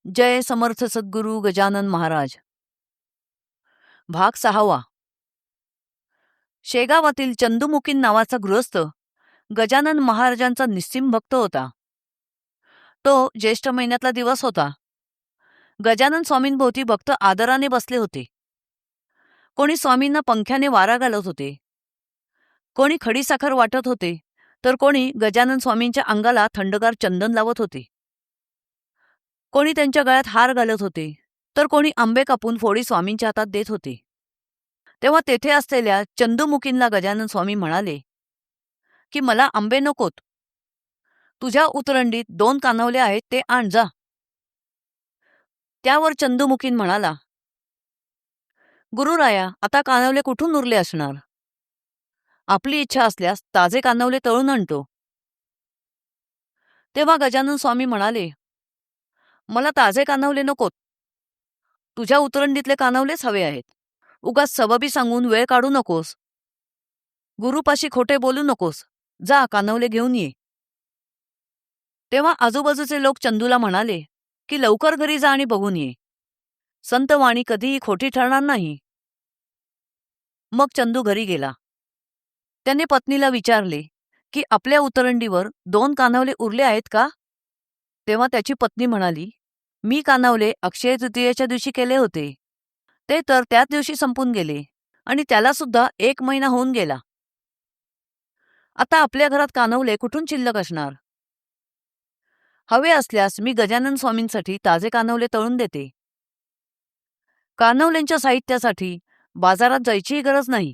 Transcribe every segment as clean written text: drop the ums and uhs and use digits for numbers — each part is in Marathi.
जय समर्थ सद्गुरू गजानन महाराज. भाग 6वा. शेगावातील चंदुमुकीन नावाचा गृहस्थ गजानन महाराजांचा निस्सीम भक्त होता. तो ज्येष्ठ महिन्यातला दिवस होता. गजानन स्वामींभोवती भक्त आदराने बसले होते. कोणी स्वामींना पंख्याने वारा घालत होते, कोणी खडीसाखर वाटत होते, तर कोणी गजानन स्वामींच्या अंगाला थंडगार चंदन लावत होते. कोणी त्यांच्या गळ्यात हार घालत होते, तर कोणी आंबे कापून फोडी स्वामींच्या हातात देत होते. तेव्हा तेथे असलेल्या चंदुमुकींना गजानन स्वामी म्हणाले की मला आंबे नकोत, तुझ्या उतरंडीत 2 कानवले आहेत ते आण जा. त्यावर चंदुमुकीन म्हणाला, गुरुराया, आता कानवले कुठून उरले असणार? आपली इच्छा असल्यास ताजे कानवले तळून आणतो. तेव्हा गजानन स्वामी म्हणाले, मला ताजे कानवले नकोत, तुझ्या उतरंडीतले कानवलेच हवे आहेत. उगाच सबबी सांगून वेळ काढू नकोस, गुरुपाशी खोटे बोलू नकोस, जा कानवले घेऊन ये. तेव्हा आजूबाजूचे लोक चंदूला म्हणाले की लवकर घरी जा आणि बघून ये, संतवाणी कधीही खोटी ठरणार नाही. मग चंदू घरी गेला. त्याने पत्नीला विचारले की आपल्या उतरंडीवर 2 कानवले उरले आहेत का? तेव्हा त्याची पत्नी म्हणाली, मी कानवले अक्षय तृतीयेच्या दिवशी केले होते, ते तर त्याच दिवशी संपून गेले आणि त्याला सुद्धा 1 महिना होऊन गेला. आता आपल्या घरात कानवले कुठून शिल्लक असणार? हवे असल्यास मी गजानन स्वामींसाठी ताजे कानवले तळून देते. कानवल्यांच्या साहित्यासाठी बाजारात जायचीही गरज नाही,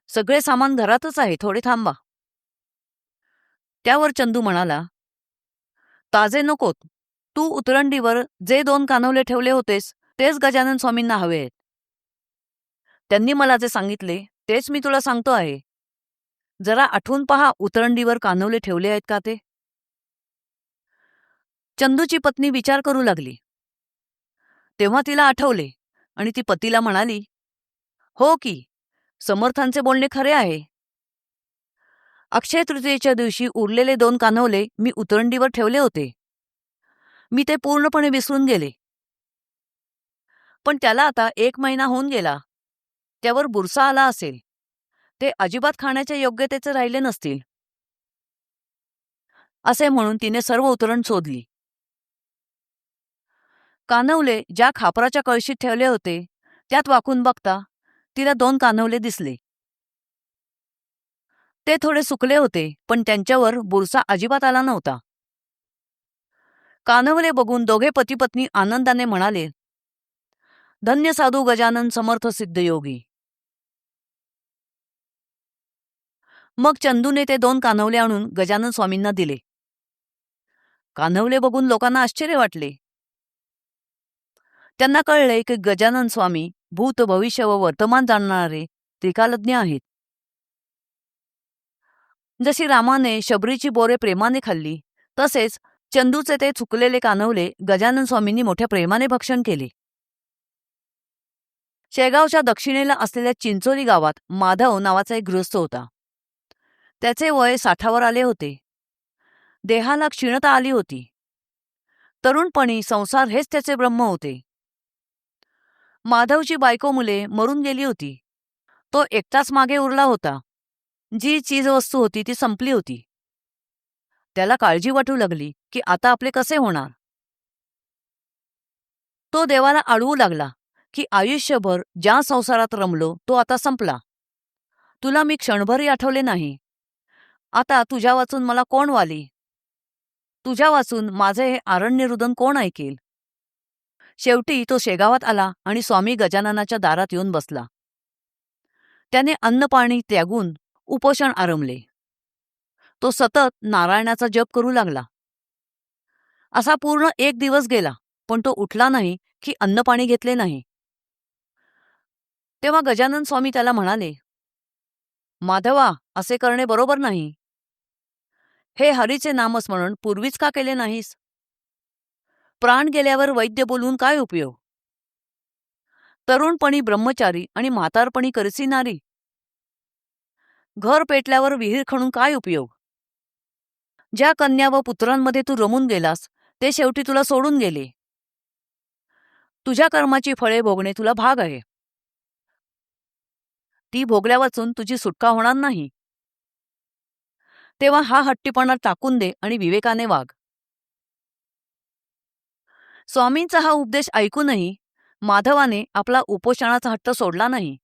सगळे सामान घरातच आहे, थोडे थांबा. त्यावर चंदू म्हणाला, ताजे नकोत, तू उतरंडीवर जे 2 कानवले ठेवले होतेस तेच गजानन स्वामींना हवे आहेत. त्यांनी मला जे सांगितले तेच मी तुला सांगतो आहे. जरा आठवून पहा, उतरंडीवर कानवले ठेवले आहेत का ते. चंदूची पत्नी विचार करू लागली. तेव्हा तिला आठवले आणि ती पतीला म्हणाली, हो की, समर्थांचे बोलणे खरे आहे. अक्षय तृतीयेच्या दिवशी उरलेले 2 कानवले मी उतरंडीवर ठेवले होते. मी ते पूर्णपणे विसरून गेले. पण त्याला आता 1 महिना होऊन गेला. त्यावर बुरसा आला असेल, ते अजिबात खाण्याच्या योग्यतेचे राहिले नसतील. असे म्हणून तिने सर्व उतरण शोधली. कानवले ज्या खापराच्या कळशीत ठेवले होते त्यात वाकून बघता तिला 2 कानवले दिसले. ते थोडे सुकले होते, पण त्यांच्यावर बुरसा अजिबात आला नव्हता. कानवले बघून दोघे पती पत्नी आनंदाने म्हणाले, धन्य साधू गजानन समर्थ सिद्धयोगी. मग चंदूने ते 2 कानवले आणून गजानन स्वामींना दिले. कानवले बघून लोकांना आश्चर्य वाटले. त्यांना कळले की गजानन स्वामी भूत, भविष्य व वर्तमान जाणणारे त्रिकालज्ञ आहेत. जशी रामाने शबरीची बोरे प्रेमाने खाल्ली, तसेच चंदूचे ते चुकलेले कानवले गजानन स्वामींनी मोठ्या प्रेमाने भक्षण केले. शेगावच्या दक्षिणेला असलेल्या चिंचोली गावात माधव नावाचा एक गृहस्थ होता. त्याचे वय 60वर आले होते. देहाला क्षीणता आली होती. तरुणपणी संसार हेच त्याचे ब्रह्म होते. माधवची बायको मुले मरून गेली होती. तो एकटाच मागे उरला होता. जी चीजवस्तू होती ती संपली होती. त्याला काळजी वाटू लागली की आता आपले कसे होणार. तो देवाला आळवू लागला की आयुष्यभर ज्या संसारात रमलो तो आता संपला. तुला मी क्षणभरही आठवले नाही. आता तुझ्या वाचून मला कोण वाली? तुझ्या वाचून माझे हे आरण्यरुदन कोण ऐकेल? शेवटी तो शेगावात आला आणि स्वामी गजाननाच्या दारात येऊन बसला. त्याने अन्नपाणी त्यागून उपोषण आरंभले. तो सतत नारायणाचा जप करू लागला. असा पूर्ण 1 दिवस गेला, पण तो उठला नाही की अन्नपाणी घेतले नाही. तेव्हा गजानन स्वामी त्याला म्हणाले, माधवा, असे करणे बरोबर नाही. हे हरीचे नामस्मरण पूर्वीच का केले नाहीस? प्राण गेल्यावर वैद्य बोलून काय उपयोग? तरुणपणी ब्रह्मचारी आणि म्हातारपणी करसी नारी. घर पेटल्यावर विहीर खणून काय उपयोग? ज्या कन्या व पुत्रांमध्ये तू रमून गेलास ते शेवटी तुला सोडून गेले. तुझ्या कर्माची फळे भोगणे तुला भाग आहे. ती भोगल्या वाचून तुझी सुटका होणार नाही. तेव्हा हा हट्टीपणा टाकून दे आणि विवेकाने वाग. स्वामींचा हा उपदेश ऐकूनही माधवाने आपला उपोषणाचा हट्ट सोडला नाही.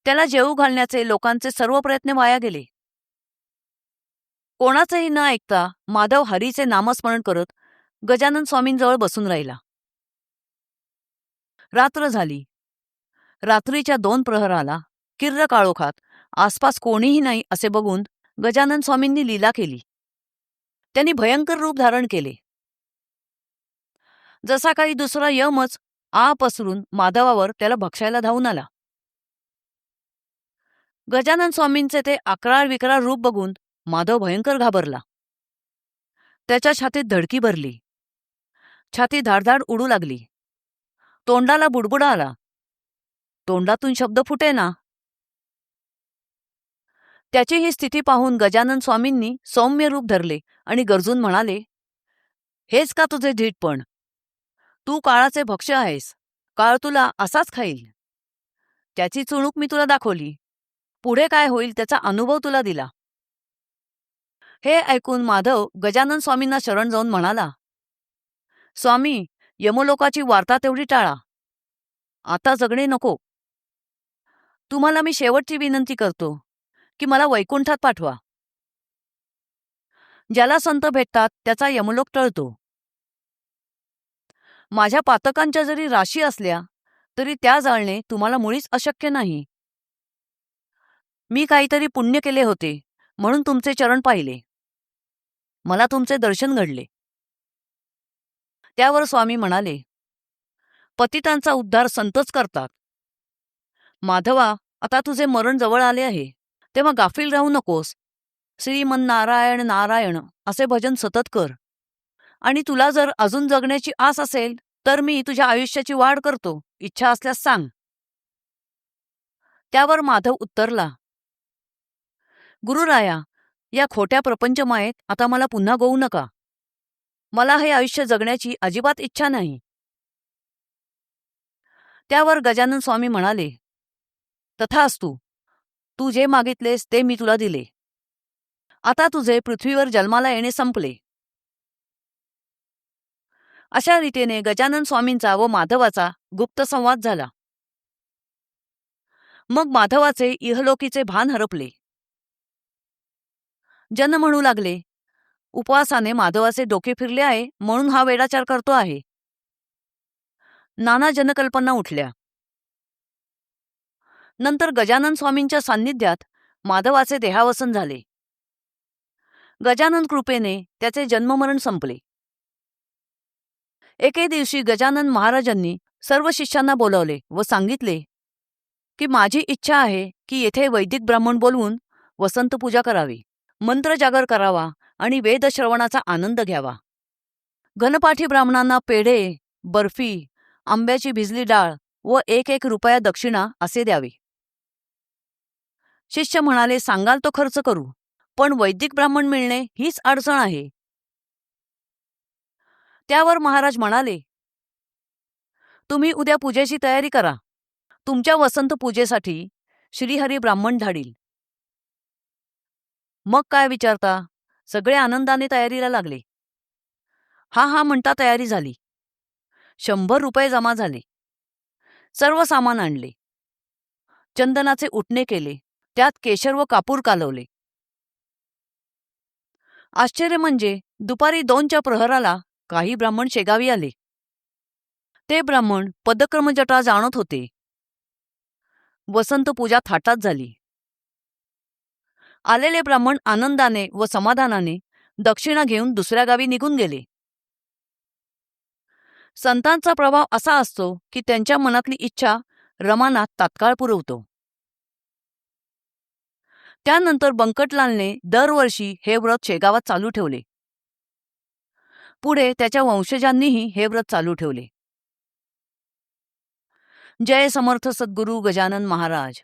त्याला जेवू घालण्याचे लोकांचे सर्व प्रयत्न वाया गेले. कोणाचंही न ऐकता माधव हरीचे नामस्मरण करत गजानन स्वामींजवळ बसून राहिला. रात्र झाली. रात्रीच्या 2 प्रहराला किर्र काळोखात आसपास कोणीही नाही असे बघून गजानन स्वामींनी लीला केली. त्यांनी भयंकर रूप धारण केले. जसा काही दुसरा यमच पसरून माधवावर त्याला भक्षायला धावून आला. गजानन स्वामींचे ते अकराळ विक्राळ रूप बघून माधव भयंकर घाबरला. त्याच्या छातीत धडकी भरली. छाती धाडधाड उडू लागली. तोंडाला बुडबुडा आला. तोंडातून शब्द फुटेना. त्याची ही स्थिती पाहून गजानन स्वामींनी सौम्य रूप धरले आणि गरजून म्हणाले, हेच का तुझे धीटपण? तू काळाचे भक्ष आहेस. काळ तुला असाच खाईल. त्याची चुणूक मी तुला दाखवली. पुढे काय होईल त्याचा अनुभव तुला दिला. हे ऐकून माधव गजानन स्वामींना शरण जाऊन म्हणाला, स्वामी, यमलोकाची वार्ता तेवढी टाळा. आता जगणे नको. तुम्हाला मी शेवटची विनंती करतो की मला वैकुंठात पाठवा. ज्याला संत भेटतात त्याचा यमलोक टळतो. माझ्या पातकांच्या जरी राशी असल्या तरी त्या जाळणे तुम्हाला मुळीच अशक्य नाही. मी काहीतरी पुण्य केले होते म्हणून तुमचे चरण पाहिले. मला तुमचे दर्शन घडले. त्यावर स्वामी म्हणाले, पतितांचा उद्धार संतच करतात. माधवा, आता तुझे मरण जवळ आले आहे, तेव्हा गाफील राहू नकोस. श्रीमन्नारायण नारायण असे भजन सतत कर. आणि तुला जर अजून जगण्याची आस असेल तर मी तुझ्या आयुष्याची वाढ करतो. इच्छा असल्यास सांग. त्यावर माधव उत्तरला, गुरुराया, या खोट्या प्रपंचमायेत आता मला पुन्हा गोवू नका. मला हे आयुष्य जगण्याची अजिबात इच्छा नाही. त्यावर गजानन स्वामी म्हणाले, तथास्तु. तू जे मागितलेस ते मी तुला दिले. आता तुझे पृथ्वीवर जन्माला येणे संपले. अशा रीतीने गजानन स्वामींचा व माधवाचा गुप्त संवाद झाला. मग माधवाचे इहलोकीचे भान हरपले. जन म्हणू लागले, उपवासाने माधवाचे डोके फिरले आहे म्हणून हा वेडाचार करतो आहे. नाना जनकल्पना उठल्या. नंतर गजानन स्वामींच्या सान्निध्यात माधवाचे देहावसन झाले. गजानन कृपेने त्याचे जन्ममरण संपले. एके दिवशी गजानन महाराजांनी सर्व शिष्यांना बोलावले व सांगितले की माझी इच्छा आहे की येथे वैदिक ब्राह्मण बोलवून वसंत पूजा करावी, मंत्र जागर करावा आणि वेदश्रवणाचा आनंद घ्यावा. घनपाठी ब्राह्मणांना पेढे, बर्फी, आंब्याची भिजली डाळ व 1 रुपया दक्षिणा असे द्यावे. शिष्य म्हणाले, सांगाल तो खर्च करू, पण वैदिक ब्राह्मण मिळणे हीच अडचण आहे. त्यावर महाराज म्हणाले, तुम्ही उद्या पूजेची तयारी करा. तुमच्या वसंत पूजेसाठी श्रीहरी ब्राह्मण धाडील. मग काय विचारता, सगळे आनंदाने तयारीला लागले. हा म्हणता तयारी झाली. 100 रुपये जमा झाले. सर्व सामान आणले. चंदनाचे उटणे केले. त्यात केशर व कापूर कालवले. आश्चर्य म्हणजे दुपारी 2च्या प्रहराला काही ब्राह्मण शेगावी आले. ते ब्राह्मण पदक्रमजटा जाणत होते. वसंत पूजा थाटात झाली. आलेले ब्राह्मण आनंदाने व समाधानाने दक्षिणा घेऊन दुसऱ्या गावी निघून गेले. संतांचा प्रभाव असा असतो की त्यांच्या मनातली इच्छा रमानाथ तात्काळ पुरवतो. त्यानंतर बंकटलालने दरवर्षी हे व्रत शेगावात चालू ठेवले. पुढे त्याच्या वंशजांनीही हे व्रत चालू ठेवले. जय समर्थ सद्गुरू गजानन महाराज.